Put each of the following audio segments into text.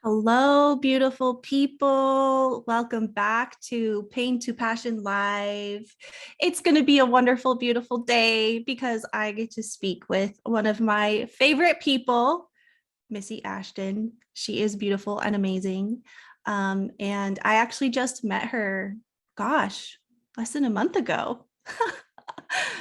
Hello, beautiful people. Welcome back to Pain to Passion Live. It's going to be a wonderful, beautiful day because I get to speak with one of my favorite people, Missy Ashton. She is beautiful and amazing. And I actually just met her, gosh, less than a month ago.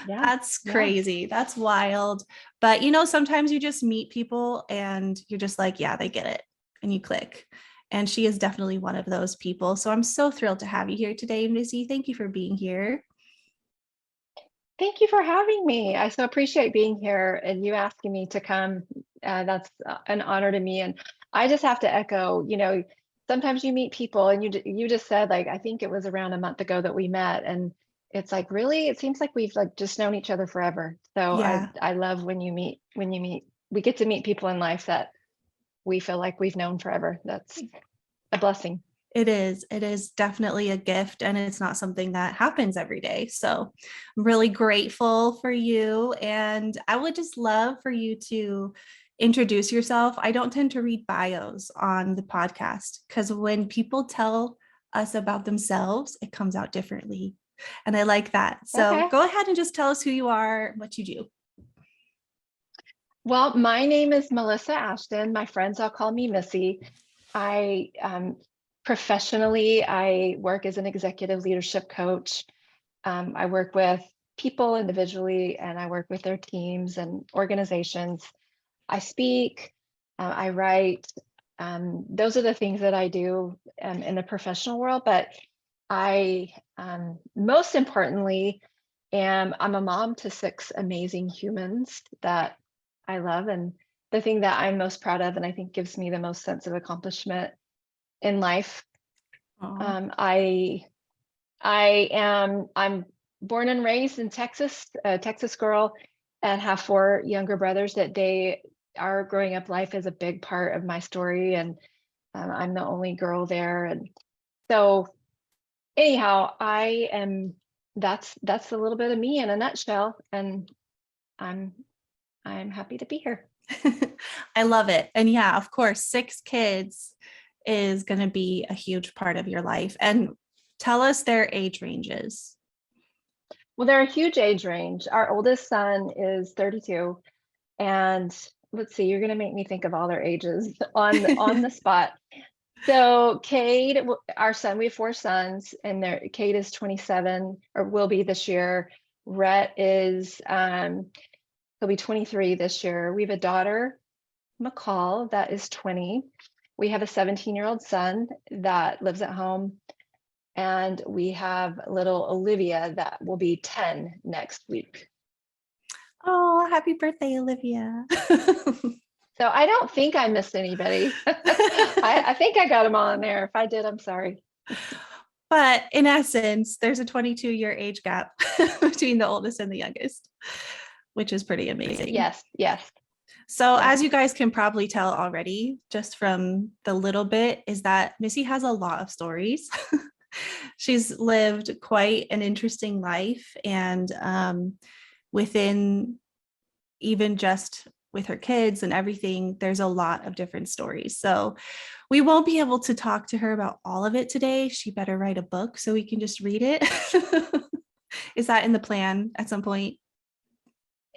Yeah, That's yeah. crazy. That's wild. But sometimes you just meet people and you're just like, yeah, they get it. And you click. And she is definitely one of those people. So I'm so thrilled to have you here today, Missy. Thank you for being here. Thank you for having me. I so appreciate being here and you asking me to come. That's an honor to me. And I just have to echo, sometimes you meet people and you just said like I think it was around a month ago that we met, and it's like really it seems like we've like just known each other forever. So I Yeah, I love when you meet we get to meet people in life that we feel like we've known forever. That's a blessing. it is. It is definitely a gift, and it's not something that happens every day. So I'm really grateful for you. And I would just love for you to introduce yourself. I don't tend to read bios on the podcast because when people tell us about themselves, it comes out differently. And I like that. So Okay. go ahead and just tell us who you are, what you do. Well, my name is Melissa Ashton. My friends all call me Missy. I professionally, I work as an executive leadership coach. I work with people individually and I work with their teams and organizations. I speak, I write. Those are the things that I do in the professional world. But I, most importantly, I'm a mom to six amazing humans that I love. And the thing that I'm most proud of, and I think gives me the most sense of accomplishment in life, Oh, um, I I'm born and raised in Texas, a Texas girl, and have four younger brothers that they our growing up life is a big part of my story, and I'm the only girl there. And so anyhow, I am that's a little bit of me in a nutshell, and I'm I'm happy to be here. I love it. And yeah, of course, six kids is going to be a huge part of your life. And tell us their age ranges. Well, they're a huge age range. Our oldest son is 32, and let's see, you're going to make me think of all their ages on the spot. So Cade, our son, we have four sons, and Cade is 27 or will be this year. Rhett is he'll be 23 this year. We have a daughter, McCall, that is 20. We have a 17-year-old son that lives at home, and we have little Olivia that will be 10 next week. Oh, happy birthday, Olivia. So I don't think I missed anybody. I think I got them all in there. If I did, I'm sorry. But in essence, there's a 22-year age gap between the oldest and the youngest, which is pretty amazing. Yes, yes, So, yes. as you guys can probably tell already, just from the little bit, is that Missy has a lot of stories. She's lived quite an interesting life. And within even just with her kids and everything, there's a lot of different stories. So, we won't be able to talk to her about all of it today. She better write a book so we can just read it. Is that in the plan at some point?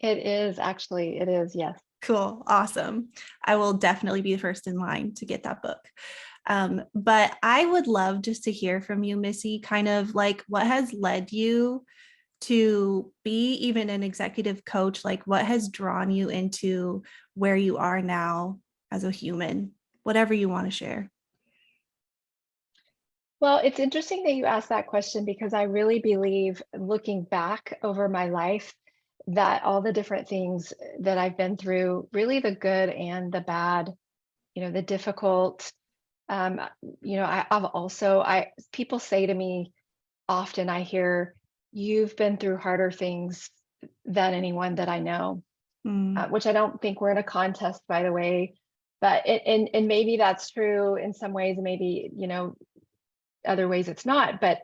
It is actually, it is, yes. Cool. Awesome. I will definitely be the first in line to get that book. But I would love just to hear from you, Missy, kind of like what has led you to be even an executive coach? Like what has drawn you into where you are now as a human? Whatever you want to share. Well, it's interesting that you asked that question because I really believe looking back over my life that all the different things that I've been through, really the good and the bad, the difficult, um, I've also, people say to me often, I hear, you've been through harder things than anyone that I know, Mm, which I don't think we're in a contest, by the way. But and maybe that's true in some ways, and maybe, other ways it's not. But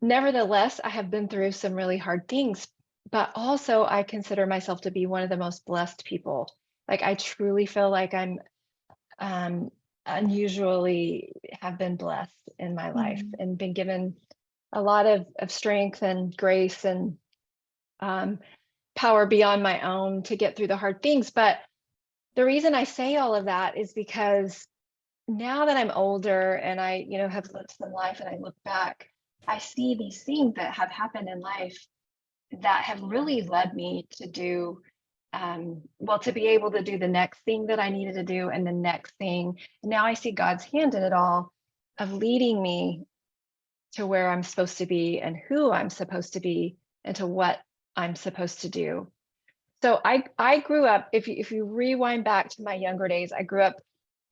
nevertheless, I have been through some really hard things, but also I consider myself to be one of the most blessed people. Like I truly feel like um unusually have been blessed in my life and been given a lot of strength and grace and power beyond my own to get through the hard things. But the reason I say all of that is because now that I'm older and I, have lived some life and I look back, I see these things that have happened in life that have really led me to do, to be able to do the next thing that I needed to do and the next thing. And now I see God's hand in it all of leading me to where I'm supposed to be and who I'm supposed to be and to what I'm supposed to do. So I grew up, if you rewind back to my younger days, I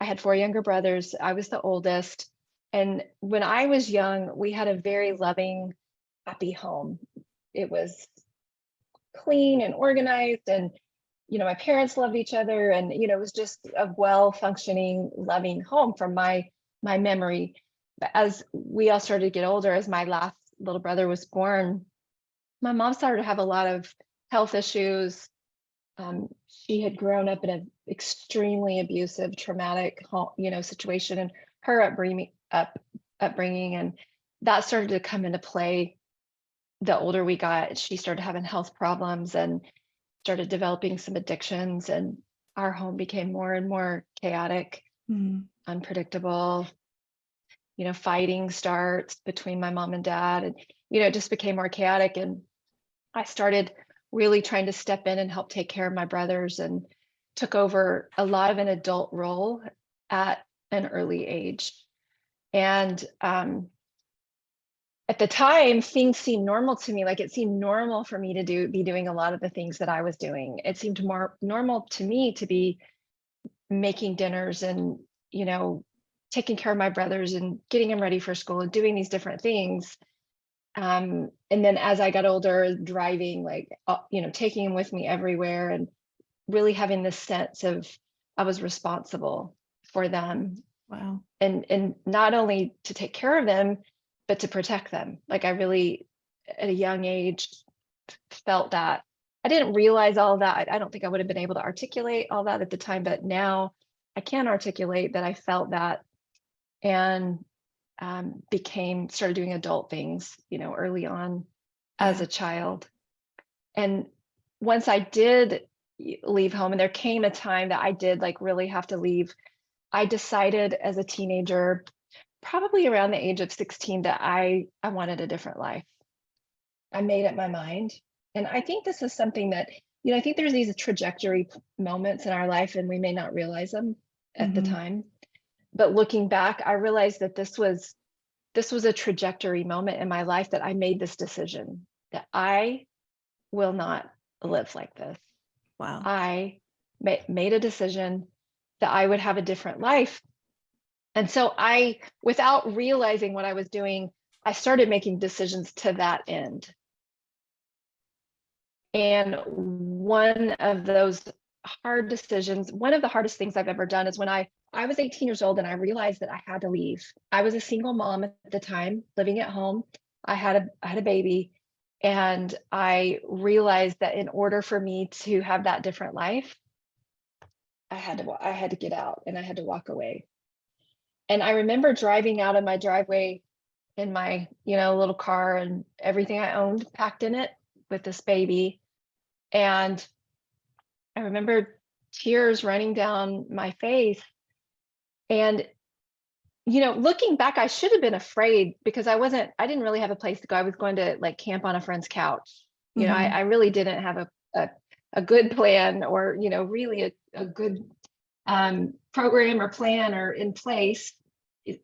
had 4 younger brothers. I was the oldest. And when I was young, we had a very loving, happy home. It was clean and organized, and my parents loved each other, and it was just a well-functioning, loving home from my memory. But as we all started to get older, as my last little brother was born, my mom started to have a lot of health issues. She had grown up in an extremely abusive, traumatic, situation, and her upbringing, and that started to come into play. The older we got, she started having health problems and started developing some addictions, and our home became more and more chaotic, unpredictable. Fighting starts between my mom and dad, and it just became more chaotic. And I started really trying to step in and help take care of my brothers, and took over a lot of an adult role at an early age. And at the time, things seemed normal to me. Like, it seemed normal for me to be doing a lot of the things that I was doing. It seemed more normal to me to be making dinners and, taking care of my brothers and getting them ready for school and doing these different things. And then as I got older, driving, taking them with me everywhere, and really having this sense of I was responsible for them. Wow. And not only to take care of them, but to protect them. Like, I really, at a young age, felt that. I didn't realize all of that. I don't think I would have been able to articulate all that at the time, but now I can articulate that I felt that, and started doing adult things, early on as a child. And once I did leave home, and there came a time that I did really have to leave, I decided as a teenager, probably around the age of 16, that I wanted a different life. I made up my mind. And I think this is something that, I think there's these trajectory moments in our life, and we may not realize them at the time. But looking back, I realized that this was a trajectory moment in my life, that I made this decision that I will not live like this. Wow. I made a decision that I would have a different life. And so without realizing what I was doing, I started making decisions to that end. And one of those hard decisions, one of the hardest things I've ever done, is when I was 18 years old and I realized that I had to leave. I was a single mom at the time, living at home. I had a baby, and I realized that in order for me to have that different life, I had to get out, and I had to walk away. And I remember driving out of my driveway in my, little car, and everything I owned packed in it, with this baby. And I remember tears running down my face. And, looking back, I should have been afraid, because I didn't really have a place to go. I was going to camp on a friend's couch. I really didn't have a good plan, or, really a good program or plan or in place.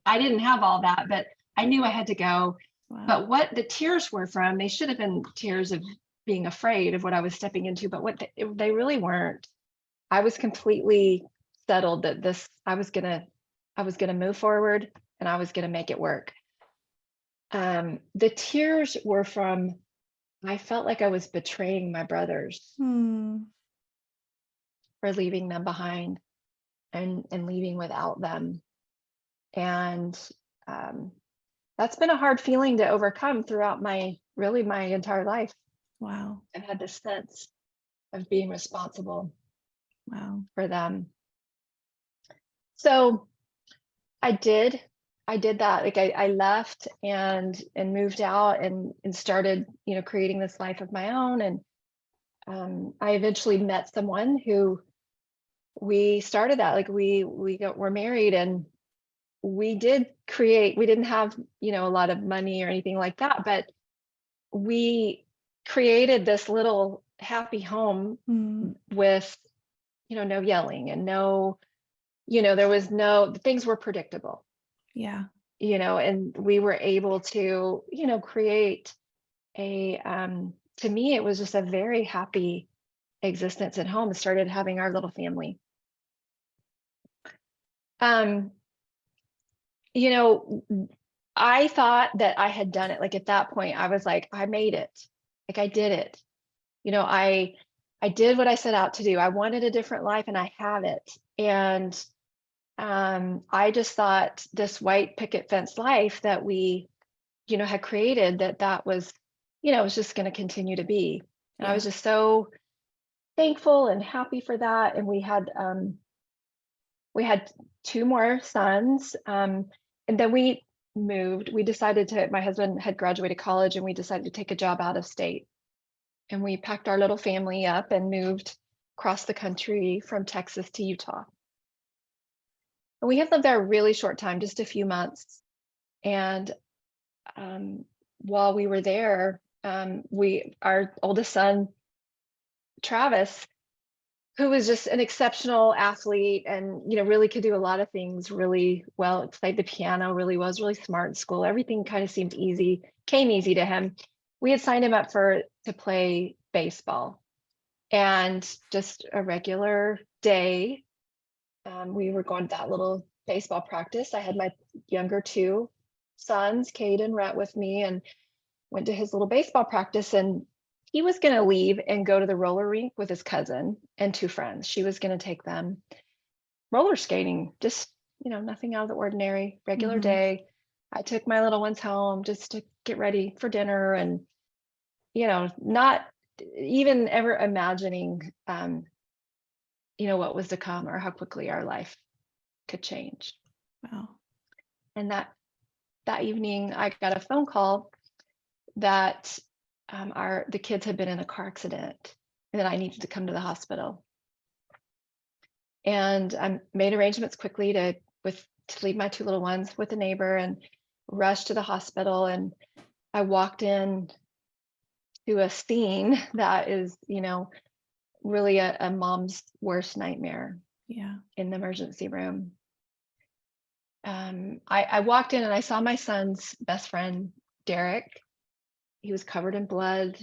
I didn't have all that, but I knew I had to go. Wow. But what the tears were from, they should have been tears of being afraid of what I was stepping into, but they really weren't. I was completely settled that I was gonna move forward, and I was gonna make it work. The tears were from, I felt like I was betraying my brothers for leaving them behind, and leaving without them. And that's been a hard feeling to overcome throughout my entire life. Wow. I've had this sense of being responsible Wow. for them. So I did. I did that. Like I left and moved out and started, creating this life of my own. And I eventually met someone who we started that. Like we're married, and we did create. We didn't have, a lot of money or anything like that, but we created this little happy home Mm, with, no yelling and no, there was no, things were predictable. yeah. And we were able to, create to me, it was just a very happy existence at home. Started having our little family. Um, you know, I thought that I had done it. Like at that point, I was like, I made it. Like I did it. I did what I set out to do. I wanted a different life and I have it. And I just thought this white picket fence life that we, had created, that was, it was just going to continue to be. And I was Yeah. just so thankful and happy for that. And we had two more sons. And then we moved. We decided to, my husband had graduated college and we decided to take a job out of state. And we packed our little family up and moved across the country from Texas to Utah. And we had lived there a really short time, just a few months. And while we were there, our oldest son, Travis, who was just an exceptional athlete and really could do a lot of things really well, played the piano really well, was really smart in school. Everything kind of seemed easy, came easy to him. We had signed him up to play baseball, and just a regular day, we were going to that little baseball practice. I had my younger two sons, Cade and Rhett, with me, and went to his little baseball practice. And he was going to leave and go to the roller rink with his cousin and two friends. She was going to take them roller skating, just, nothing out of the ordinary, regular Hmm. day. I took my little ones home just to get ready for dinner, and, not even ever imagining, what was to come or how quickly our life could change. Wow. And that evening, I got a phone call that the kids had been in a car accident and that I needed to come to the hospital. And I made arrangements quickly to leave my two little ones with a neighbor and rush to the hospital. And I walked in to a scene that is, really a mom's worst nightmare Yeah. in the emergency room. I walked in and I saw my son's best friend, Derek. He was covered in blood.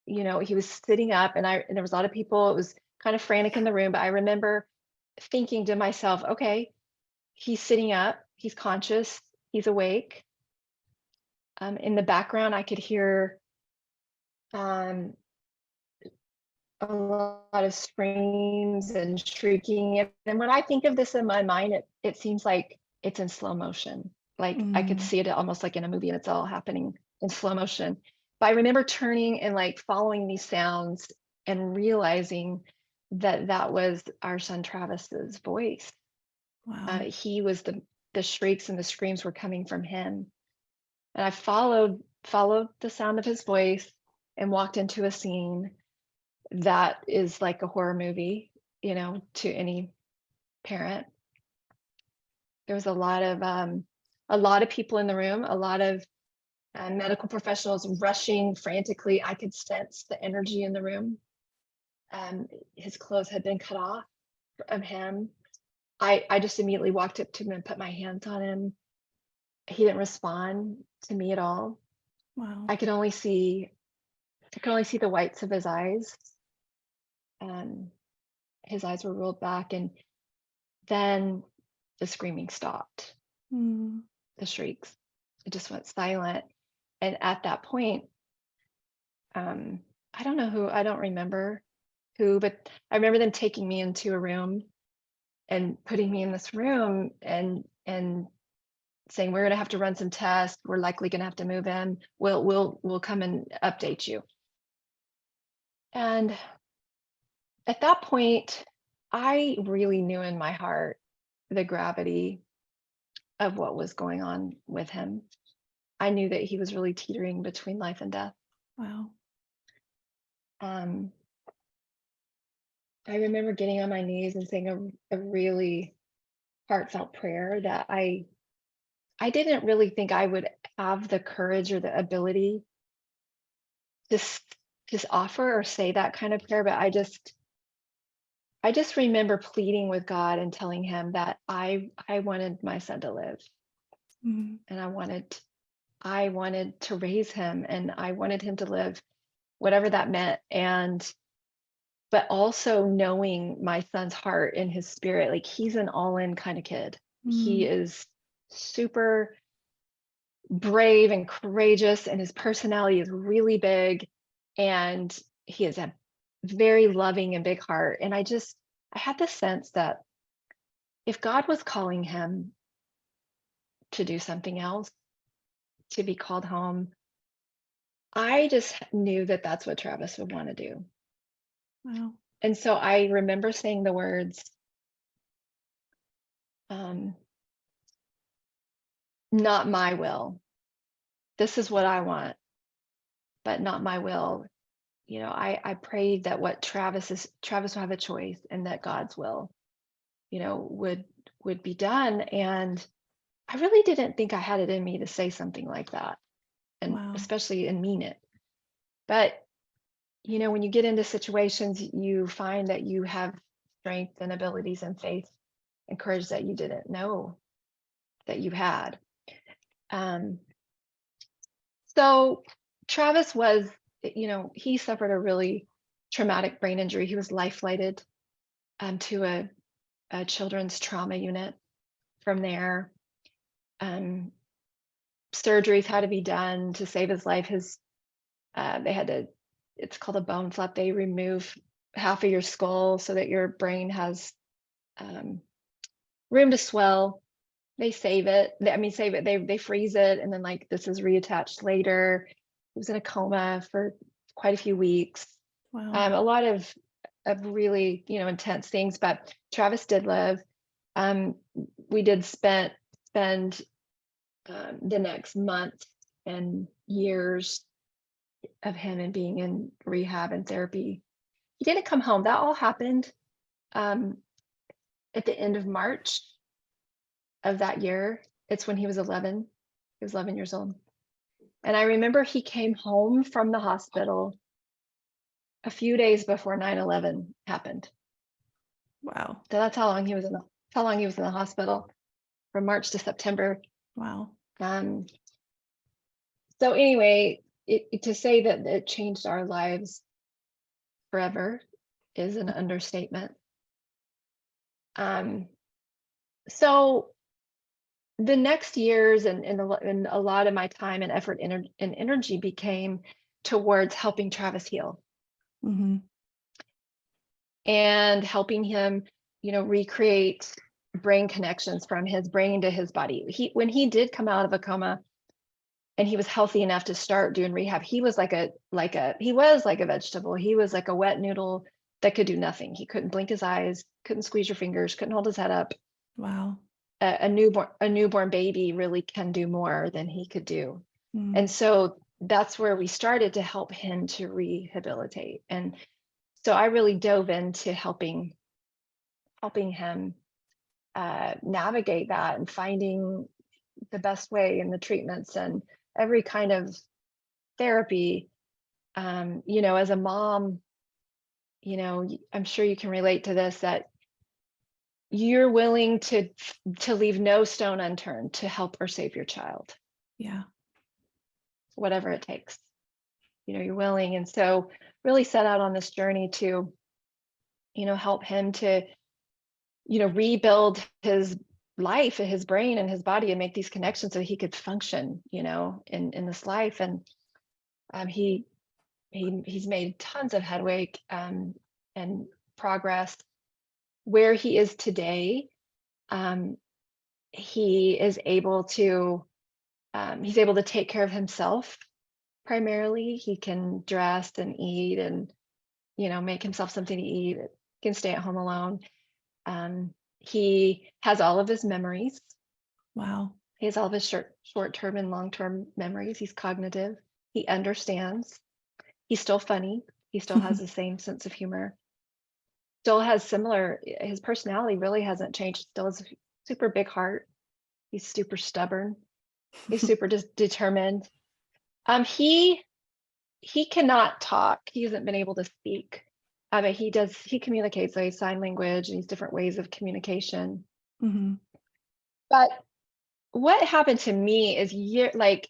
He was sitting up, and there was a lot of people. It was kind of frantic in the room, but I remember thinking to myself, okay, he's sitting up, he's conscious, he's awake. In the background, I could hear um, a lot of screams and shrieking. And when I think of this in my mind, it seems like it's in slow motion. Like I could Mm, see it almost like in a movie and it's all happening in slow motion. But I remember turning and like following these sounds and realizing that was our son Travis's voice. wow. He was the shrieks and the screams were coming from him. And I followed the sound of his voice and walked into a scene that is like a horror movie, to any parent. There was a lot of people in the room, a lot of medical professionals rushing frantically. I could sense the energy in the room. His clothes had been cut off of him. I just immediately walked up to him and put my hands on him. He didn't respond to me at all. Wow. I could only see the whites of his eyes. His eyes were rolled back, and then the screaming stopped, Mm, the shrieks. It just went silent. And at that point, um, I don't remember who, but I remember them taking me into a room and putting me in this room and saying, we're gonna have to run some tests. We're likely gonna have to move in. We'll come and update you. And at that point, I really knew in my heart the gravity of what was going on with him. I knew that he was really teetering between life and death. Wow. Um, I remember getting on my knees and saying a really heartfelt prayer that I didn't really think I would have the courage or the ability to just offer or say that kind of prayer, but I just remember pleading with God and telling him that I wanted my son to live, Mhm. and I wanted to raise him, and I wanted him to live whatever that meant. And but also knowing my son's heart and his spirit, like he's an all-in kind of kid. He Mm. is super brave and courageous, and his personality is really big, and he has a very loving and big heart. And I had this sense that if God was calling him to do something else, to be called home, I just knew that that's what Travis would want to do. Wow. And so I remember saying the words, um, not my will. This is what I want, but not my will. I prayed that what Travis will have a choice, and that God's will, would be done. And I really didn't think I had it in me to say something like that, and Wow. especially and mean it. But when you get into situations, you find that you have strength and abilities and faith and courage that you didn't know that you had. Um, so Travis was, he suffered a really traumatic brain injury. He was life flighted to a children's trauma unit. From there, um, surgeries had to be done to save his life. They had to, it's called a bone flap. They remove half of your skull so that your brain has um, room to swell. They save it. Save it. They freeze it, and then like this is reattached later. He was in a coma for quite a few weeks. Wow. A lot of really intense things, but Travis did live. We did spend the next month and years of him and being in rehab and therapy. He didn't come home. That all happened um, at the end of March of that year. It's when he was 11. He was 11 years old. And I remember he came home from the hospital a few days before 9/11 happened. Wow. So that's how long he was in the hospital, from March to September. Wow. Um, so anyway, to say that it changed our lives forever is an understatement. Um, so the next years and a lot of my time and effort and energy became towards helping Travis heal Hmm. and helping him, recreate brain connections from his brain to his body. When he did come out of a coma and he was healthy enough to start doing rehab, he was he was like a vegetable. He was like a wet noodle that could do nothing. He couldn't blink his eyes, couldn't squeeze your fingers, couldn't hold his head up. Wow. A newborn baby really can do more than he could do. Mm. And so that's where we started to help him to rehabilitate. And so I really dove into helping him navigate that and finding the best way in the treatments and every kind of therapy. As a mom, I'm sure you can relate to this, that you're willing to leave no stone unturned to help or save your child, Yeah. whatever it takes. You're willing. And so really set out on this journey to help him to rebuild his life and his brain and his body and make these connections so he could function in this life. And he's made tons of headway and progress. Where he is today, um, he is able to he's able to take care of himself. Primarily, he can dress and eat and make himself something to eat. He can stay at home alone. He has all of his memories. Wow. He has all of his short-term and long-term memories. He's cognitive. He understands. He's still funny. He still has the same sense of humor. Still has similar, his personality really hasn't changed. Still has a super big heart. He's super stubborn. He's super just determined. He cannot talk. He hasn't been able to speak. But he communicates by sign language and these different ways of communication. Mhm. But what happened to me is like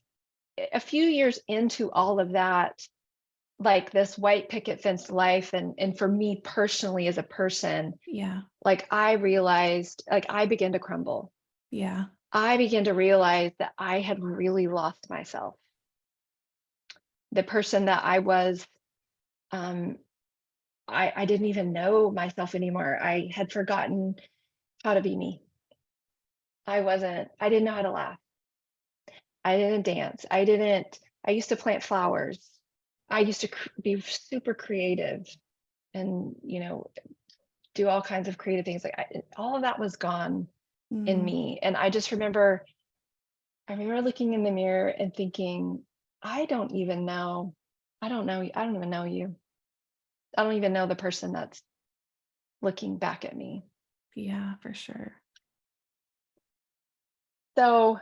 a few years into all of that, like this white picket fence life, and for me personally as a person, Yeah. like I realized, like I began to crumble. Yeah. I began to realize that I had really lost myself. The person that I was, um, I didn't even know myself anymore. I had forgotten how to be me. I didn't know how to laugh. I didn't dance. I used to plant flowers. I used to be super creative and, do all kinds of creative things. Like all of that was gone in Mm. me. And I remember looking in the mirror and thinking, I don't even know. I don't know. I don't even know you. I don't even know the person that's looking back at me. Yeah, for sure. So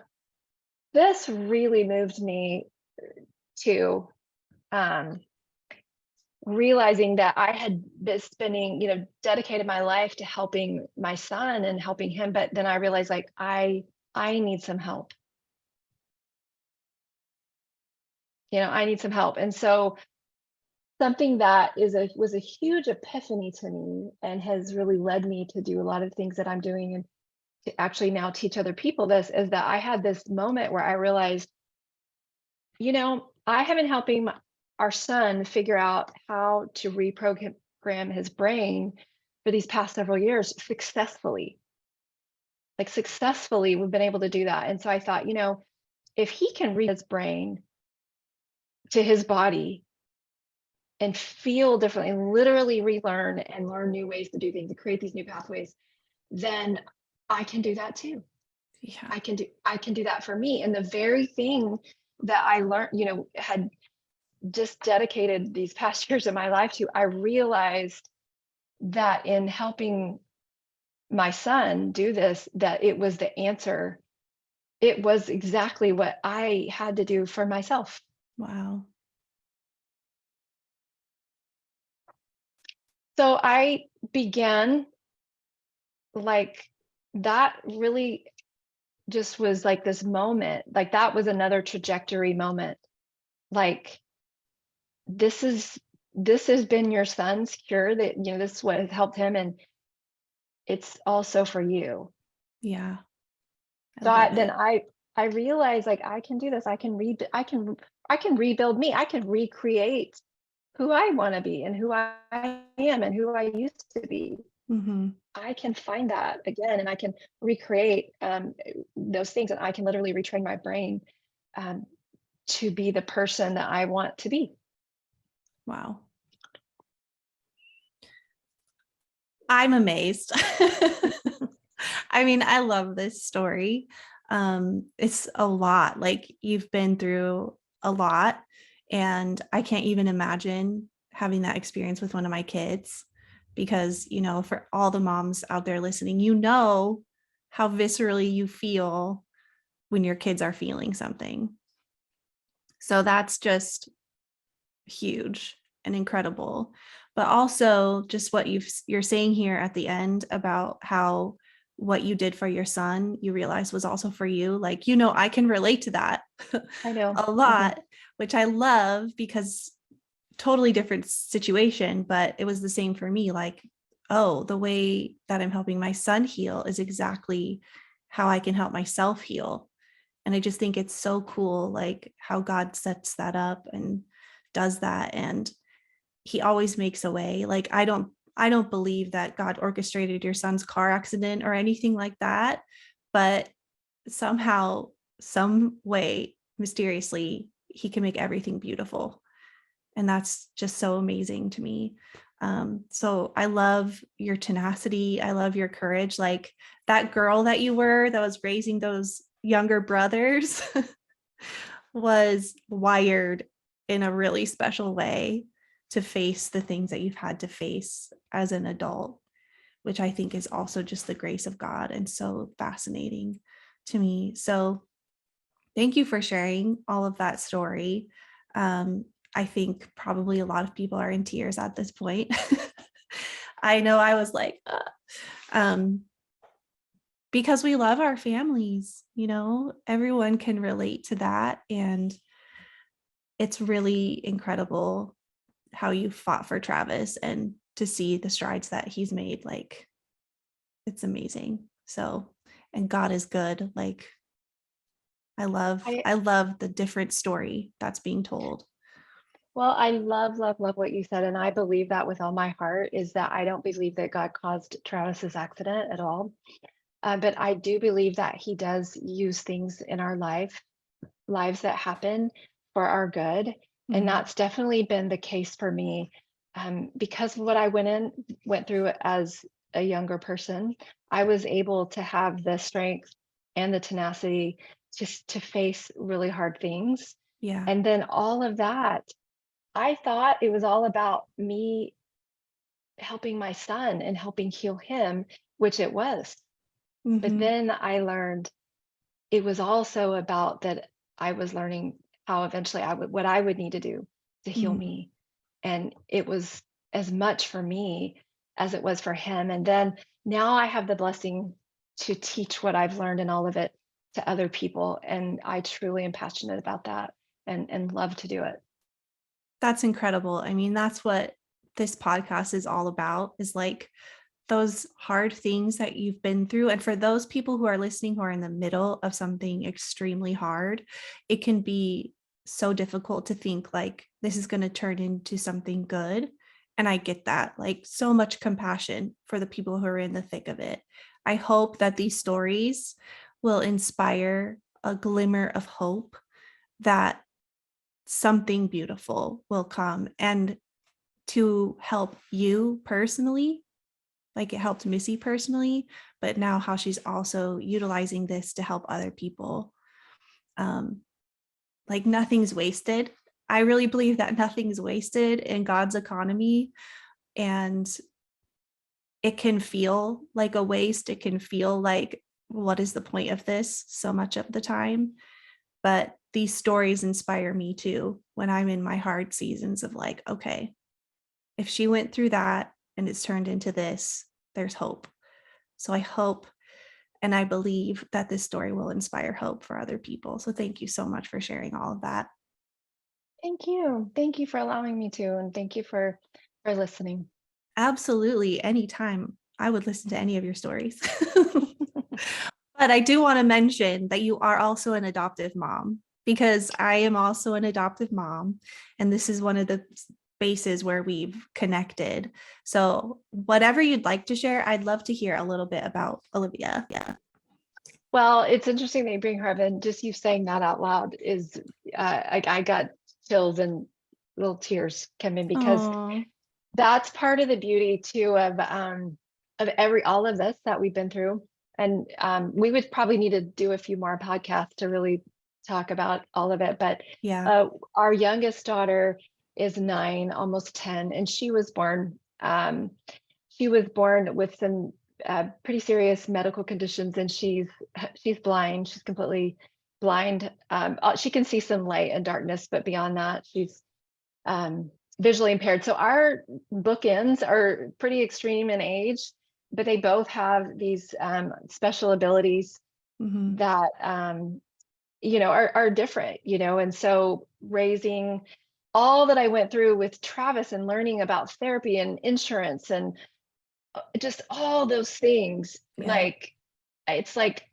this really moved me to um, realizing that I had been spending, dedicated my life to helping my son and helping him. But then I realized like I need some help. I need some help. And so something that was a huge epiphany to me and has really led me to do a lot of things that I'm doing and to actually now teach other people this is that I had this moment where I realized, I have been helping our son figure out how to reprogram his brain for these past several years successfully. Like successfully, we've been able to do that. And so I thought, if he can read his brain to his body and feel differently and literally relearn and learn new ways to do things and create these new pathways, then I can do that too. Yeah. I can do that for me. And the very thing that I learned, had just dedicated these past years of my life to, I realized that in helping my son do this, that it was the answer. It was exactly what I had to do for myself. Wow. So I began like that really just was like this moment, like that was another trajectory moment. Like this is this has been your son's cure that this is what has helped him and it's also for you. Yeah. I So love then it. I realized like I can do this. I can rebuild me. I can recreate who I want to be and who I am and who I used to be. Mhm. I can find that again and I can recreate those things and I can literally retrain my brain um, to be the person that I want to be. Wow. I'm amazed. I mean, I love this story. It's a lot. Like you've been through a lot, and I can't even imagine having that experience with one of my kids because, for all the moms out there listening, how viscerally you feel when your kids are feeling something. So that's just huge and incredible. But also just what you're saying here at the end about how what you did for your son, you realize was also for you. Like, I can relate to that I know. a Mhm. lot, which I love because totally different situation, but it was the same for me. Like, oh, the way that I'm helping my son heal is exactly how I can help myself heal. And I just think it's so cool, like how God sets that up and does that. And he always makes a way. Like I don't believe that God orchestrated your son's car accident or anything like that, but somehow, some way, mysteriously, he can make everything beautiful. And that's just so amazing to me. So I love your tenacity. I love your courage. Like that girl that you were that was raising those younger brothers was wired in a really special way to face the things that you've had to face as an adult, which I think is also just the grace of God and so fascinating to me. So thank you for sharing all of that story. I think probably a lot of people are in tears at this point. I know I was like, because we love our families, everyone can relate to that. And it's really incredible how you fought for Travis and to see the strides that he's made. Like, it's amazing. So, and God is good. Like, I I love the different story that's being told. Well, I love, love, love what you said. And I believe that with all my heart is that I don't believe that God caused Travis's accident at all. But I do believe that he does use things in our lives that happen for our good. And Mhm. that's definitely been the case for me. Because of what I went through as a younger person, I was able to have the strength and the tenacity just to face really hard things. Yeah. And then all of that, I thought it was all about me helping my son and helping heal him, which it was. But Hmm. then I learned it was also about that I was learning how eventually what I would need to do to heal Hmm. me. And it was as much for me as it was for him. And then now I have the blessing to teach what I've learned in all of it to other people. And I truly am passionate about that and love to do it. That's incredible. I mean, that's what this podcast is all about, is like those hard things that you've been through. And for those people who are listening who are in the middle of something extremely hard, it can be so difficult to think like this is going to turn into something good. And I get that, like, so much compassion for the people who are in the thick of it. I hope that these stories will inspire a glimmer of hope that something beautiful will come, and to help you personally, like it helped Missy personally, but now how she's also utilizing this to help other people. Um, like, nothing's wasted. I really believe that nothing's wasted in God's economy, and it can feel like a waste. It can feel like, what is the point of this so much of the time? But these stories inspire me too when I'm in my hard seasons of like, okay, if she went through that and it's turned into this, there's hope. So I hope and I believe that this story will inspire hope for other people. So thank you so much for sharing all of that. Thank you. Thank you for allowing me to, and thank you for listening. Absolutely. Anytime I would listen to any of your stories. But I do want to mention that you are also an adoptive mom, because I am also an adoptive mom. And this is one of the spaces where we've connected. So, whatever you'd like to share, I'd love to hear a little bit about Olivia. Yeah. Well, it's interesting that you bring her up, and just you saying that out loud is, I got chills and little tears coming because Oh, that's part of the beauty too of all of this that we've been through. And we would probably need to do a few more podcasts to really talk about all of it. But yeah. our youngest daughter is 9, almost 10, and she was born with some pretty serious medical conditions, and she's blind. She's completely blind. She can see some light and darkness, but beyond that, she's um, visually impaired. So our bookends are pretty extreme in age, but they both have these special abilities Hmm. that are different. And so raising all that I went through with Travis and learning about therapy and insurance and just all those things, Yeah. like it's like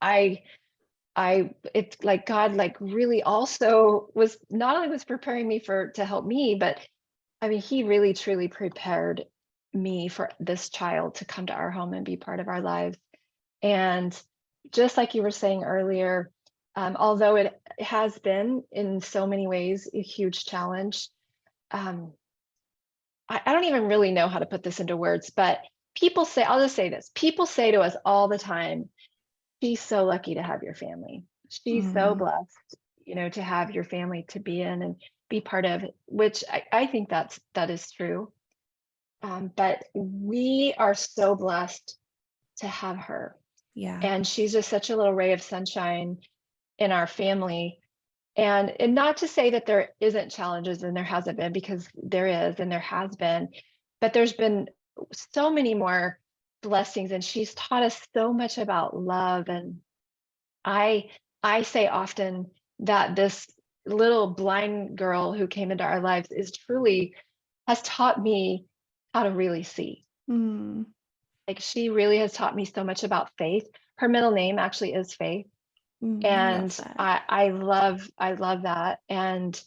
it's like God like really also was not only was preparing me to help me, but I mean, he really truly prepared me for this child to come to our home and be part of our lives. And just like you were saying earlier, although it has been in so many ways a huge challenge, um, I don't even really know how to put this into words, but people say, I'll just say this, people say to us all the time, she's so lucky to have your family. She's so blessed, to have your family to be in and be part of, which I think that is true. But we are so blessed to have her. Yeah. And she's just such a little ray of sunshine in our family. And not to say that there isn't challenges, and there hasn't been, because there is and there has been, but there's been so many more blessings, and she's taught us so much about love. And I I say often that this little blind girl who came into our lives is truly has taught me how to really see. Mm, Like, she really has taught me so much about faith. Her middle name actually is Faith, I love and that. I love that. And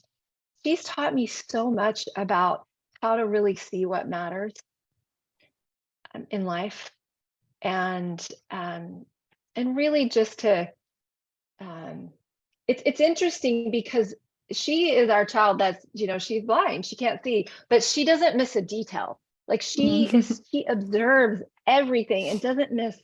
she's taught me so much about how to really see what matters in life, and um, and really just to um, it's interesting because she is our child that's, she's blind, she can't see, but she doesn't miss a detail. Like, Mm. she observes everything and doesn't miss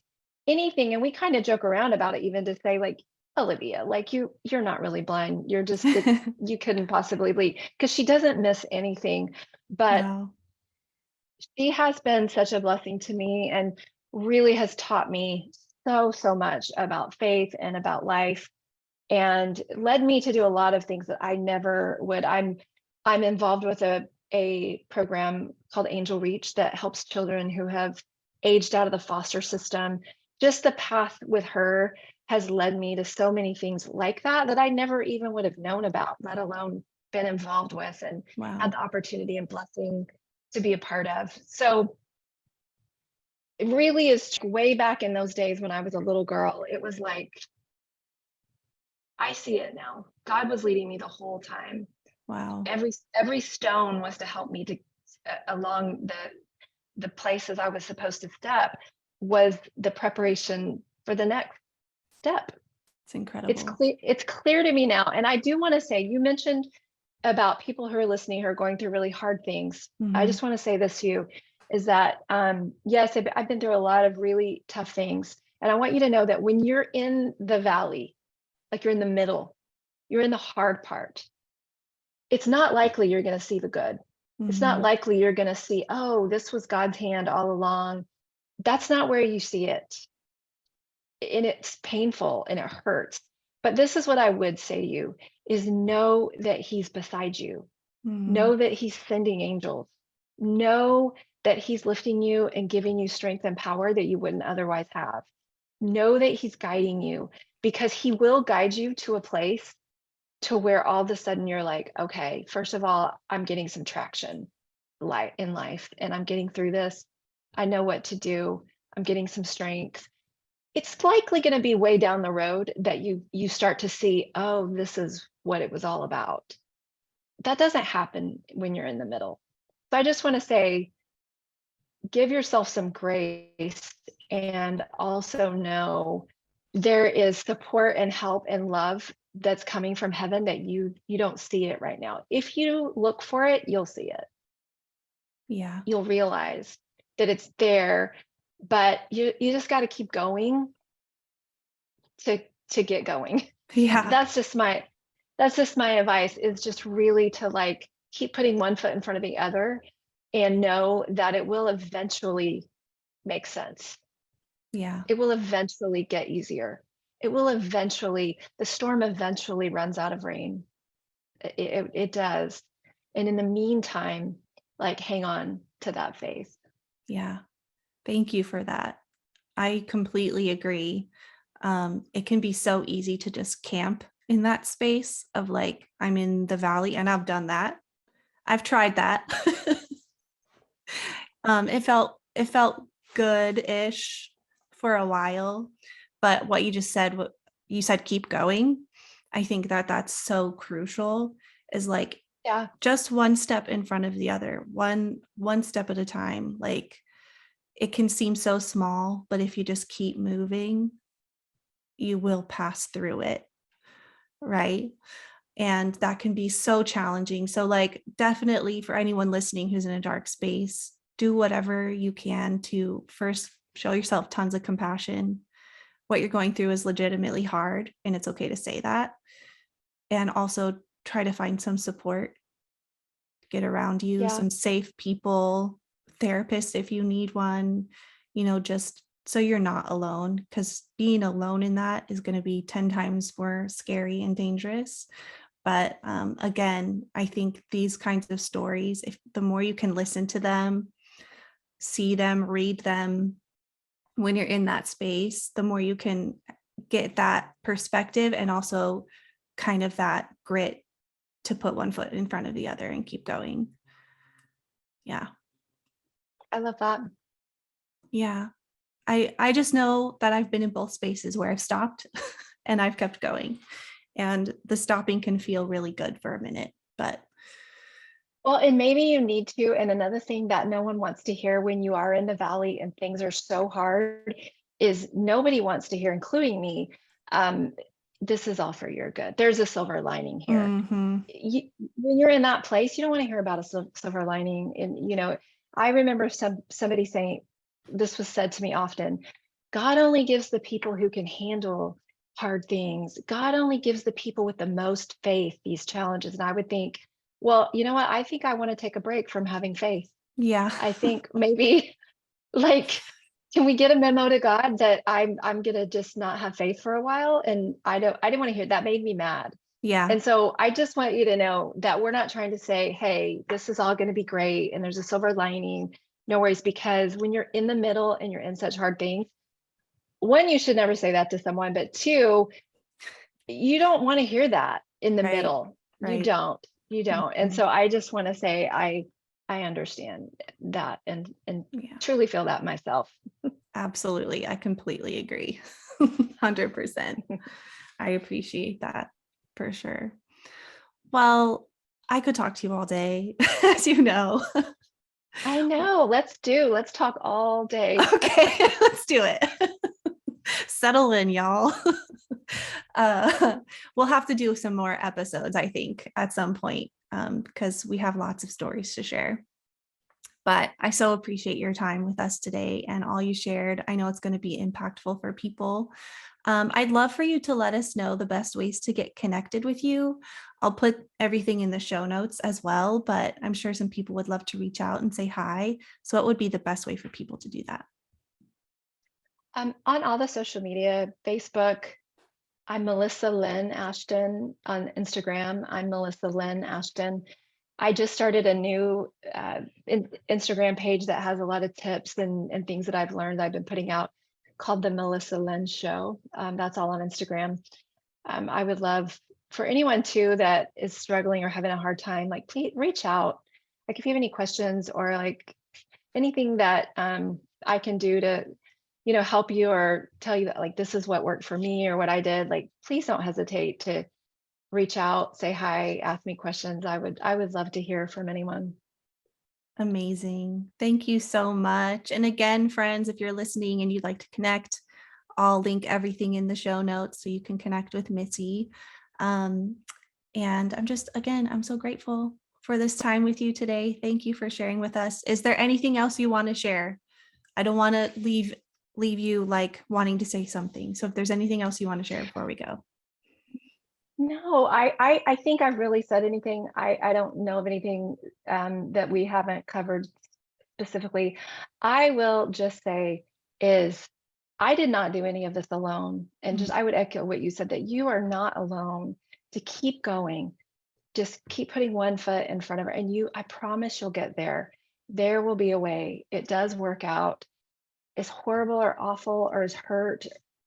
anything. And we kind of joke around about it, even to say, like, Olivia, like, you're not really blind. You're just you couldn't possibly bleed, because she doesn't miss anything. But Wow. she has been such a blessing to me, and really has taught me so much about faith and about life, and led me to do a lot of things that I never would. I'm involved with a program called Angel Reach that helps children who have aged out of the foster system. Just the path with her has led me to so many things like that that I never even would have known about, let alone been involved with and had Wow. the opportunity and blessing to be a part of. So it really is way back in those days when I was a little girl. It was like, I see it now. God was leading me the whole time. Wow. Every stone was to help me to along the places I was supposed to step, was the preparation for the next step. It's incredible. It's clear to me now. And I do want to say, you mentioned about people who are listening who are going through really hard things. I Hmm. just want to say this to you, is that yes, I've been through a lot of really tough things. And I want you to know that when you're in the valley, like, you're in the middle, you're in the hard part, it's not likely you're going to see the good. It's not Hmm. likely you're going to see, oh, this was God's hand all along. That's not where you see it. And it's painful and it hurts. But this is what I would say to you, is know that he's beside you. Hmm. Know that he's sending angels. Know that he's lifting you and giving you strength and power that you wouldn't otherwise have. Know that he's guiding you, because he will guide you to a place to where all of a sudden you're like, okay, first of all, I'm getting some traction in life, and I'm getting through this. I know what to do. I'm getting some strength. It's likely going to be way down the road that you start to see, oh, this is what it was all about. That doesn't happen when you're in the middle. So I just want to say, give yourself some grace, and also know there is support and help and love that's coming from heaven that you don't see it right now. If you look for it, you'll see it. Yeah. You'll realize that it's there, but you just got to keep going to get going. Yeah. That's just my advice, is just really to, like, keep putting one foot in front of the other, and know that it will eventually make sense. Yeah. It will eventually get easier. The storm eventually runs out of rain. It does. And in the meantime, like, hang on to that faith. Yeah. Thank you for that. I completely agree. It can be so easy to just camp in that space of like, I'm in the valley, and I've done that. I've tried that. It felt good-ish for a while, but what you just said, what you said, keep going. I think that that's so crucial, is like Yeah. just one step in front of the other, one step at a time. Like, it can seem so small, but if you just keep moving, you will pass through it, right? And that can be so challenging. So, like, definitely for anyone listening who's in a dark space, do whatever you can to first show yourself tons of compassion, what you're going through is legitimately hard, and it's okay to say that. And also try to find some support, get around you, Yeah. some safe people, therapists if you need one, just so you're not alone, because being alone in that is going to be 10 times more scary and dangerous. But again, I think these kinds of stories, if the more you can listen to them, see them, read them, when you're in that space, the more you can get that perspective and also kind of that grit to put one foot in front of the other and keep going. Yeah. I love that. Yeah. I just know that I've been in both spaces where I've stopped and I've kept going. And the stopping can feel really good for a minute, but Well, and maybe you need to. And another thing that no one wants to hear when you are in the valley and things are so hard is nobody wants to hear, including me. Um, this is all for your good. There's a silver lining here. mhm, When you're in that place, you don't want to hear about a silver lining. And I remember somebody saying, this was said to me often, God only gives the people who can handle hard things. God only gives the people with the most faith these challenges. And I would think, well, you know what? I think I want to take a break from having faith. yeah, I think maybe like, can we get a memo to God that I'm gonna just not have faith for a while? And I didn't want to hear that. Made me mad. yeah, And so I just want you to know that we're not trying to say, hey, this is all going to be great and there's a silver lining. No worries, because when you're in the middle and you're in such hard things, one, you should never say that to someone, but two, you don't want to hear that in the right, middle. You right. don't. You don't. And Mhm, so I just want to say I understand that and yeah, truly feel that myself. absolutely. I completely agree. 100%. I appreciate that for sure. Well, I could talk to you all day, as you know. I know. Let's talk all day. Okay, let's do it. Settle in, y'all. We'll have to do some more episodes, I think, at some point, because we have lots of stories to share. But I so appreciate your time with us today and all you shared. I know it's going to be impactful for people. I'd love for you to let us know the best ways to get connected with you. I'll put everything in the show notes as well, but I'm sure some people would love to reach out and say hi. So, what would be the best way for people to do that? On all the social media, Facebook, I'm Melissa Lynn Ashton. On Instagram, I'm Melissa Lynn Ashton. I just started a new Instagram page that has a lot of tips and things that I've learned I've been putting out called the Melissa Lynn Show. That's all on Instagram. I would love for anyone too that is struggling or having a hard time, like please reach out. Like if you have any questions or like anything that I can do to help you or tell you that like this is what worked for me or what I did, like please don't hesitate to reach out, say hi, ask me questions. I would love to hear from anyone. Amazing. Thank you so much. And again, friends, if you're listening and you'd like to connect, I'll link everything in the show notes so you can connect with Missy. Um, and I'm so grateful for this time with you today. Thank you for sharing with us. Is there anything else you want to share? I don't want to leave you like wanting to say something. So if there's anything else you want to share before we go. No, I think I've really said anything. I don't know of anything that we haven't covered specifically. I will just say is I did not do any of this alone. And just I would echo what you said that you are not alone to keep going. Just keep putting one foot in front of her. And I promise you'll get there. There will be a way. It does work out. As horrible or awful or as hurt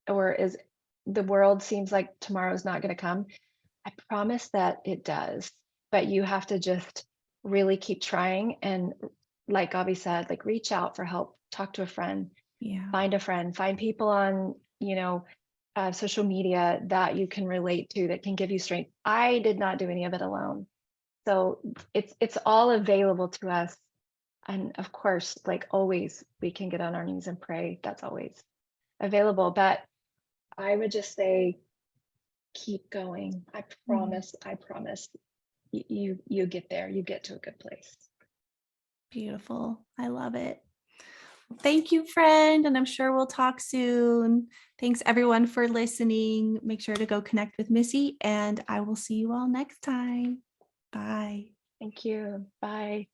or as the world seems like tomorrow's not going to come, I promise that it does. But you have to just really keep trying. And like Gabi said, like reach out for help, talk to Yeah. a friend, find people on, social media that you can relate to that can give you strength. I did not do any of it alone. So it's all available to us. And of course, like always, we can get on our knees and pray. That's always available. But I would just say, keep going. I promise you get there. You get to a good place. Beautiful. I love it. Thank you, friend. And I'm sure we'll talk soon. Thanks, everyone, for listening. Make sure to go connect with Missy, and I will see you all next time. Bye. Thank you. Bye.